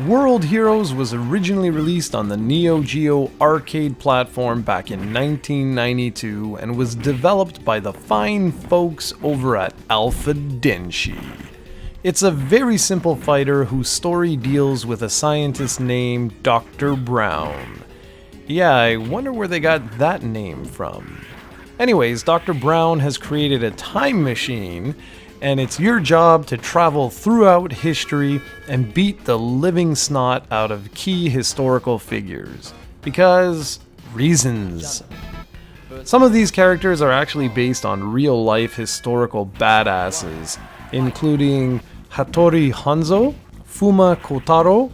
World Heroes was originally released on the Neo Geo arcade platform back in 1992 and was developed by the fine folks over at Alpha Denshi. It's a very simple fighter whose story deals with a scientist named Dr. Brown. Yeah, I wonder where they got that name from. Anyways, Dr. Brown has created a time machine, and it's your job to travel throughout history and beat the living snot out of key historical figures. Because reasons. Some of these characters are actually based on real-life historical badasses, including Hattori Hanzo, Fuma Kotaro,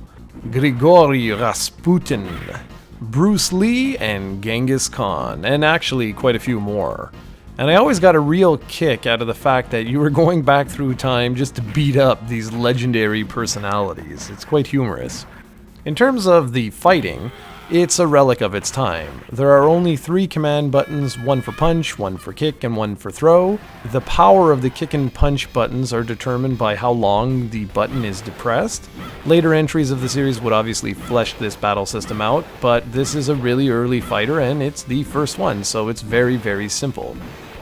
Grigory Rasputin, Bruce Lee, and Genghis Khan, and actually quite a few more. And I always got a real kick out of the fact that you were going back through time just to beat up these legendary personalities. It's quite humorous. In terms of the fighting, it's a relic of its time. There are only 3 command buttons, one for punch, one for kick, and one for throw. The power of the kick and punch buttons are determined by how long the button is depressed. Later entries of the series would obviously flesh this battle system out, but this is a really early fighter and it's the first one, so it's very, very simple.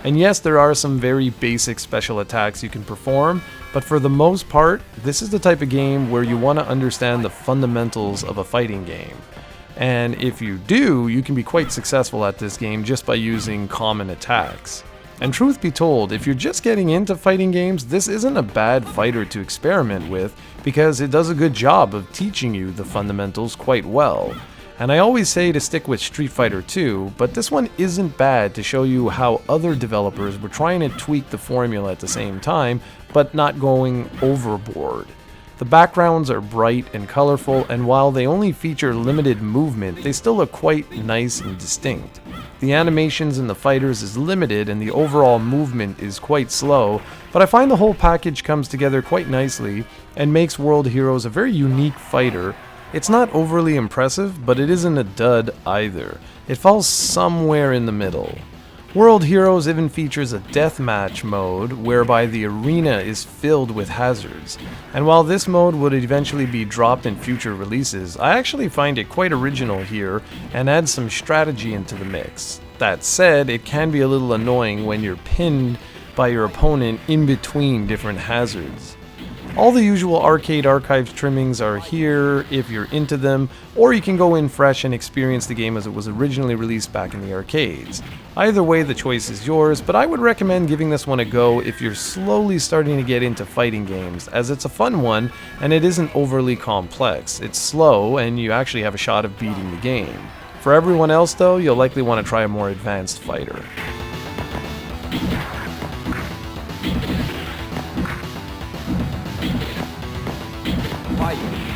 And yes, there are some very basic special attacks you can perform, but for the most part, this is the type of game where you want to understand the fundamentals of a fighting game. And if you do, you can be quite successful at this game just by using common attacks. And truth be told, if you're just getting into fighting games, this isn't a bad fighter to experiment with because it does a good job of teaching you the fundamentals quite well. And I always say to stick with Street Fighter 2, but this one isn't bad to show you how other developers were trying to tweak the formula at the same time, but not going overboard. The backgrounds are bright and colorful, and while they only feature limited movement, they still look quite nice and distinct. The animations in the fighters is limited and the overall movement is quite slow, but I find the whole package comes together quite nicely and makes World Heroes a very unique fighter. It's not overly impressive, but it isn't a dud either. It falls somewhere in the middle. World Heroes even features a deathmatch mode whereby the arena is filled with hazards. And while this mode would eventually be dropped in future releases, I actually find it quite original here and adds some strategy into the mix. That said, it can be a little annoying when you're pinned by your opponent in between different hazards. All the usual arcade archives trimmings are here if you're into them, or you can go in fresh and experience the game as it was originally released back in the arcades. Either way, the choice is yours, but I would recommend giving this one a go if you're slowly starting to get into fighting games, as it's a fun one and it isn't overly complex. It's slow and you actually have a shot of beating the game. For everyone else though, you'll likely want to try a more advanced fighter. Fight.